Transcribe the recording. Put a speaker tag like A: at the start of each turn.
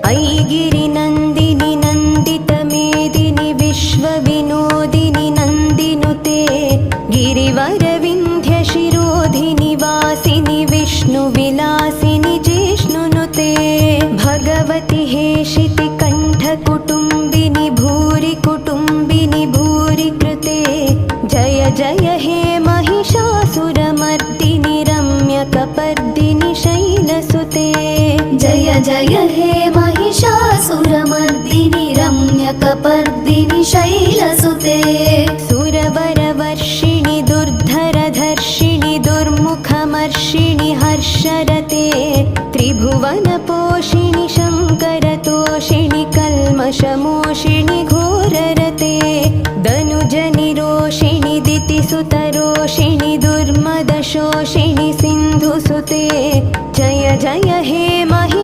A: ऐगिरिनन्दिनि नन्दितमेदिनि विश्वविनोदिनि नन्दिनुते गिरिवरविन्ध्यशिरोधिनि वासिनि विष्णुविलासिनि जिष्णुनुते भगवति हेशितिकण्ठकुटुम्बिनि भूरि कुटुम्बिनि भूरि कृते जय जय हे महिषासुरमर्दिनि रम्यकपर्दिनि शैलसुते
B: जय जय हे महिषासुरमर्दिनि रम्यकपर्दिनि शैलसुते
A: सुरवरवर्षिणि दुर्धरधर्षिणि दुर्मुखमर्षिणि हर्षरते त्रिभुवनपोषिणि शङ्करतोषिणि कल्मषमो